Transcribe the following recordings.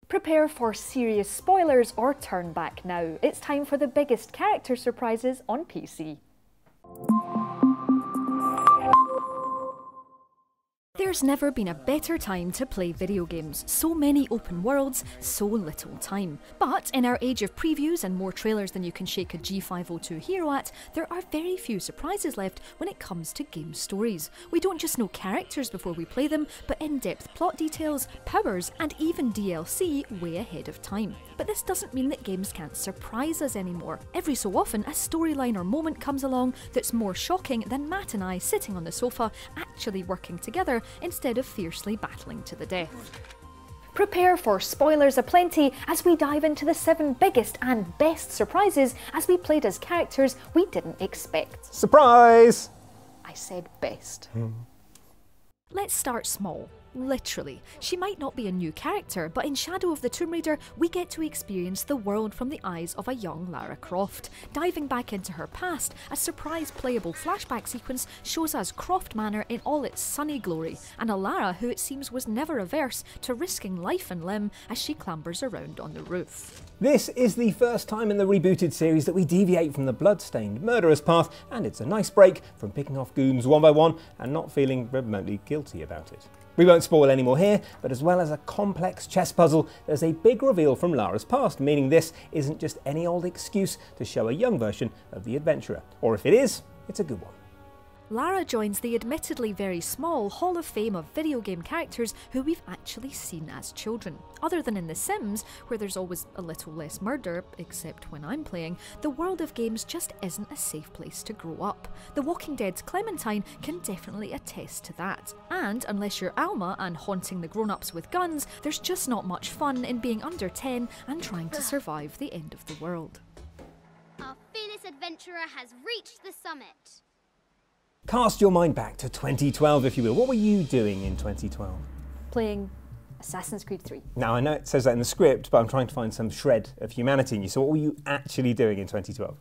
Prepare for serious spoilers or turn back now. It's time for the biggest character surprises on PC. There's never been a better time to play video games. So many open worlds, so little time. But in our age of previews and more trailers than you can shake a G502 hero at, there are very few surprises left when it comes to game stories. We don't just know characters before we play them, but in-depth plot details, powers, and even DLC way ahead of time. But this doesn't mean that games can't surprise us anymore. Every so often, a storyline or moment comes along that's more shocking than Matt and I sitting on the sofa, actually working together instead of fiercely battling to the death. Prepare for spoilers aplenty as we dive into the 7 biggest and best surprises as we played as characters we didn't expect. Surprise! I said best. Let's start small. Literally. She might not be a new character, but in Shadow of the Tomb Raider, we get to experience the world from the eyes of a young Lara Croft. Diving back into her past, a surprise playable flashback sequence shows us Croft Manor in all its sunny glory, and a Lara who it seems was never averse to risking life and limb as she clambers around on the roof. This is the first time in the rebooted series that we deviate from the blood-stained murderous path, and it's a nice break from picking off goons one by one and not feeling remotely guilty about it. We won't spoil any more here, but as well as a complex chess puzzle, there's a big reveal from Lara's past, meaning this isn't just any old excuse to show a young version of the adventurer. Or if it is, it's a good one. Lara joins the admittedly very small Hall of Fame of video game characters who we've actually seen as children. Other than in The Sims, where there's always a little less murder, except when I'm playing, the world of games just isn't a safe place to grow up. The Walking Dead's Clementine can definitely attest to that. And unless you're Alma and haunting the grown-ups with guns, there's just not much fun in being under 10 and trying to survive the end of the world. Our fearless adventurer has reached the summit. Cast your mind back to 2012, if you will. What were you doing in 2012? Playing Assassin's Creed 3. Now, I know it says that in the script, but I'm trying to find some shred of humanity in you. So what were you actually doing in 2012?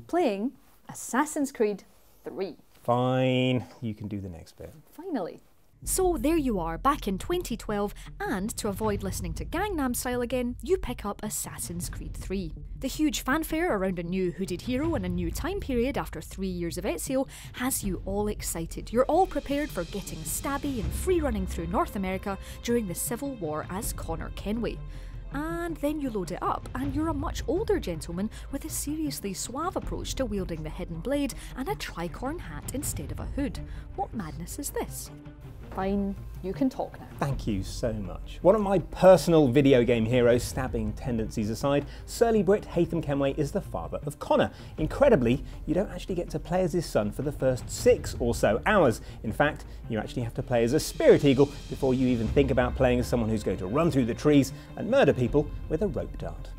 Playing Assassin's Creed 3. Fine, you can do the next bit. Finally. So there you are, back in 2012, and to avoid listening to Gangnam Style again, you pick up Assassin's Creed 3. The huge fanfare around a new hooded hero in a new time period after 3 years of Ezio has you all excited. You're all prepared for getting stabby and free running through North America during the Civil War as Connor Kenway. And then you load it up, and you're a much older gentleman with a seriously suave approach to wielding the hidden blade and a tricorn hat instead of a hood. What madness is this? Fine, you can talk now. Thank you so much. One of my personal video game heroes, stabbing tendencies aside, surly Brit Haytham Kenway is the father of Connor. Incredibly, you don't actually get to play as his son for the first 6 or so hours. In fact, you actually have to play as a spirit eagle before you even think about playing as someone who's going to run through the trees and murder people with a rope dart.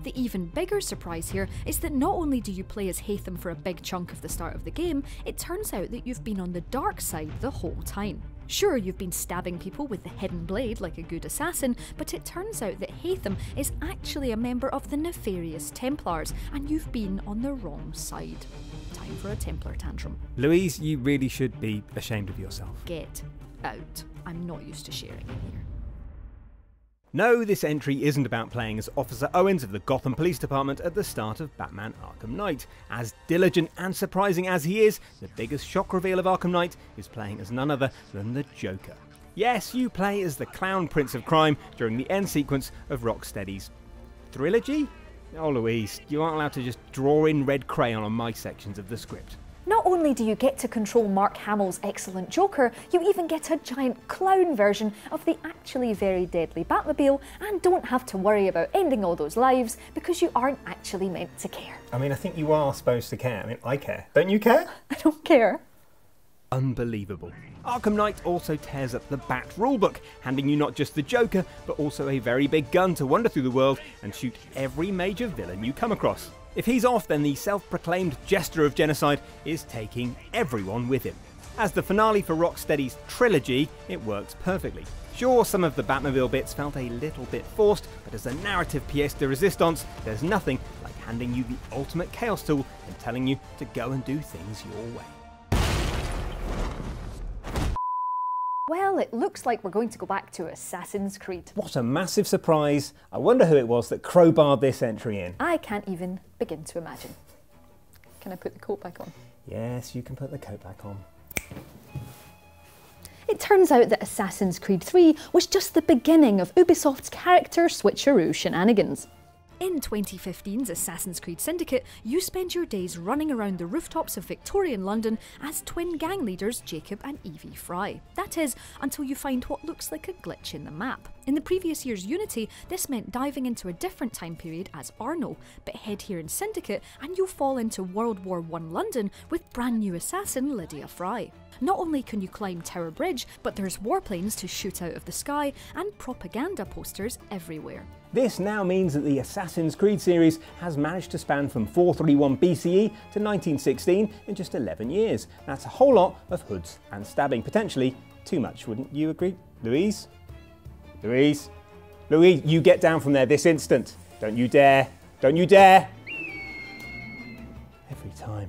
The even bigger surprise here is that not only do you play as Haytham for a big chunk of the start of the game, it turns out that you've been on the dark side the whole time. Sure, you've been stabbing people with the hidden blade like a good assassin, but it turns out that Haytham is actually a member of the nefarious Templars, and you've been on the wrong side. Time for a Templar tantrum. Louise, you really should be ashamed of yourself. Get out. I'm not used to sharing in here. No, this entry isn't about playing as Officer Owens of the Gotham Police Department at the start of Batman Arkham Knight. As diligent and surprising as he is, the biggest shock reveal of Arkham Knight is playing as none other than the Joker. Yes, you play as the clown prince of crime during the end sequence of Rocksteady's trilogy? Oh Louise, you aren't allowed to just draw in red crayon on my sections of the script. Not only do you get to control Mark Hamill's excellent Joker, you even get a giant clown version of the actually very deadly Batmobile, and don't have to worry about ending all those lives because you aren't actually meant to care. I mean, I think you are supposed to care. I mean, I care. Don't you care? I don't care. Unbelievable. Arkham Knight also tears up the Bat rulebook, handing you not just the Joker, but also a very big gun to wander through the world and shoot every major villain you come across. If he's off, then the self-proclaimed jester of genocide is taking everyone with him. As the finale for Rocksteady's trilogy, it works perfectly. Sure, some of the Batmobile bits felt a little bit forced, but as a narrative pièce de résistance, there's nothing like handing you the ultimate chaos tool and telling you to go and do things your way. Well, it looks like we're going to go back to Assassin's Creed. What a massive surprise. I wonder who it was that crowbarred this entry in. I can't even begin to imagine. Can I put the coat back on? Yes, you can put the coat back on. It turns out that Assassin's Creed 3 was just the beginning of Ubisoft's character switcheroo shenanigans. In 2015's Assassin's Creed Syndicate, you spend your days running around the rooftops of Victorian London as twin gang leaders Jacob and Evie Frye. That is, until you find what looks like a glitch in the map. In the previous year's Unity, this meant diving into a different time period as Arno, but head here in Syndicate and you'll fall into World War I London with brand new assassin Lydia Frye. Not only can you climb Tower Bridge, but there's warplanes to shoot out of the sky and propaganda posters everywhere. This now means that the Assassin's Creed series has managed to span from 431 BCE to 1916 in just 11 years. That's a whole lot of hoods and stabbing, potentially too much, wouldn't you agree? Louise? Louise? Louise, you get down from there this instant. Don't you dare. Don't you dare. Every time.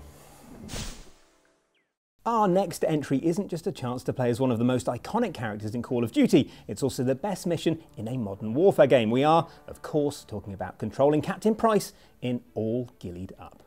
Our next entry isn't just a chance to play as one of the most iconic characters in Call of Duty, it's also the best mission in a modern warfare game. We are, of course, talking about controlling Captain Price in all Ghillied up.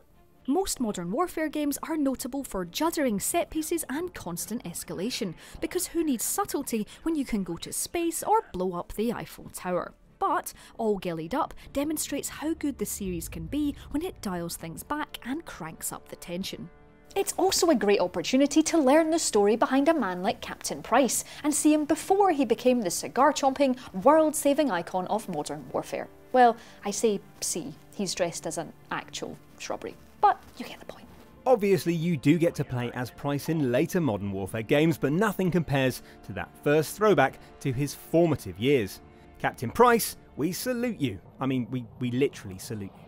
Most modern warfare games are notable for juddering set pieces and constant escalation, because who needs subtlety when you can go to space or blow up the Eiffel Tower? But All Ghillied Up demonstrates how good the series can be when it dials things back and cranks up the tension. It's also a great opportunity to learn the story behind a man like Captain Price and see him before he became the cigar-chomping, world-saving icon of modern warfare. Well, I say see, he's dressed as an actual shrubbery, but you get the point. Obviously you do get to play as Price in later Modern Warfare games, but nothing compares to that first throwback to his formative years. Captain Price, we salute you. I mean, we literally salute you.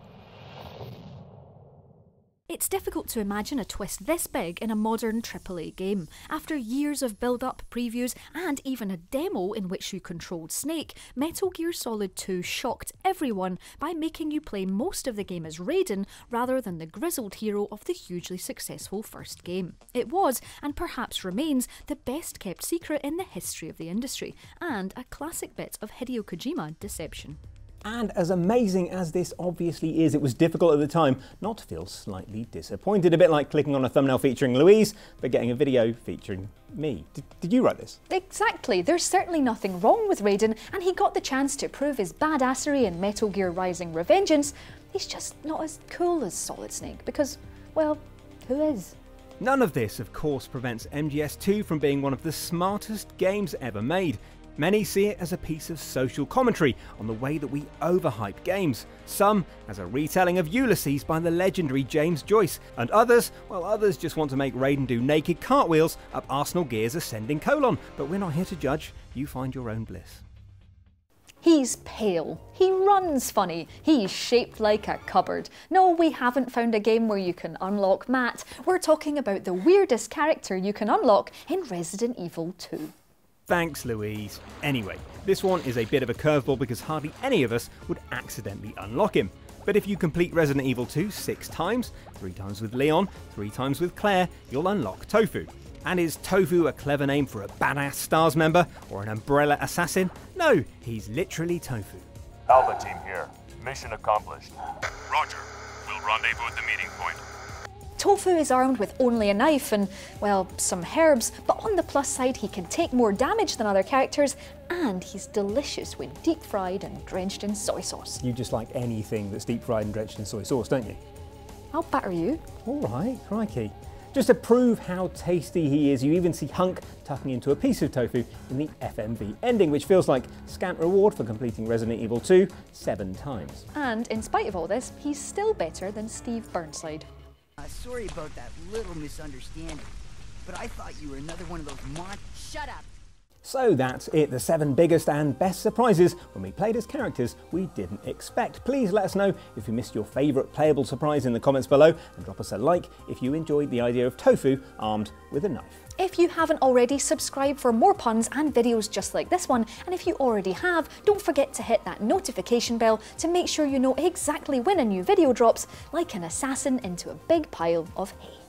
It's difficult to imagine a twist this big in a modern AAA game. After years of build-up, previews, and even a demo in which you controlled Snake, Metal Gear Solid 2 shocked everyone by making you play most of the game as Raiden rather than the grizzled hero of the hugely successful first game. It was, and perhaps remains, the best kept secret in the history of the industry, and a classic bit of Hideo Kojima deception. And as amazing as this obviously is, it was difficult at the time not to feel slightly disappointed. A bit like clicking on a thumbnail featuring Louise, but getting a video featuring me. Did you write this? Exactly. There's certainly nothing wrong with Raiden, and he got the chance to prove his badassery in Metal Gear Rising: Revengeance. He's just not as cool as Solid Snake, because, well, who is? None of this, of course, prevents MGS2 from being one of the smartest games ever made. Many see it as a piece of social commentary on the way that we overhype games. Some as a retelling of Ulysses by the legendary James Joyce, and others, well, others just want to make Raiden do naked cartwheels up Arsenal Gear's ascending colon. But we're not here to judge, you find your own bliss. He's pale, he runs funny, he's shaped like a cupboard. No, we haven't found a game where you can unlock Matt. We're talking about the weirdest character you can unlock in Resident Evil 2. Thanks, Louise. Anyway, this one is a bit of a curveball because hardly any of us would accidentally unlock him. But if you complete Resident Evil 2 6 times, 3 times with Leon, 3 times with Claire, you'll unlock Tofu. And is Tofu a clever name for a badass STARS member or an umbrella assassin? No, he's literally Tofu. Alpha team here. Mission accomplished. Roger. We'll rendezvous at the meeting point. Tofu is armed with only a knife and, well, some herbs, but on the plus side he can take more damage than other characters, and he's delicious when deep fried and drenched in soy sauce. You just like anything that's deep fried and drenched in soy sauce, don't you? I'll batter you. Alright, crikey. Just to prove how tasty he is, you even see Hunk tucking into a piece of tofu in the FMV ending, which feels like scant reward for completing Resident Evil 2 7 times. And in spite of all this, he's still better than Steve Burnside. Sorry about that little misunderstanding, but I thought you were another one of those Shut up! So that's it, the 7 biggest and best surprises when we played as characters we didn't expect. Please let us know if you missed your favourite playable surprise in the comments below, and drop us a like if you enjoyed the idea of Tofu armed with a knife. If you haven't already, subscribe for more puns and videos just like this one, and if you already have, don't forget to hit that notification bell to make sure you know exactly when a new video drops, like an assassin into a big pile of hay.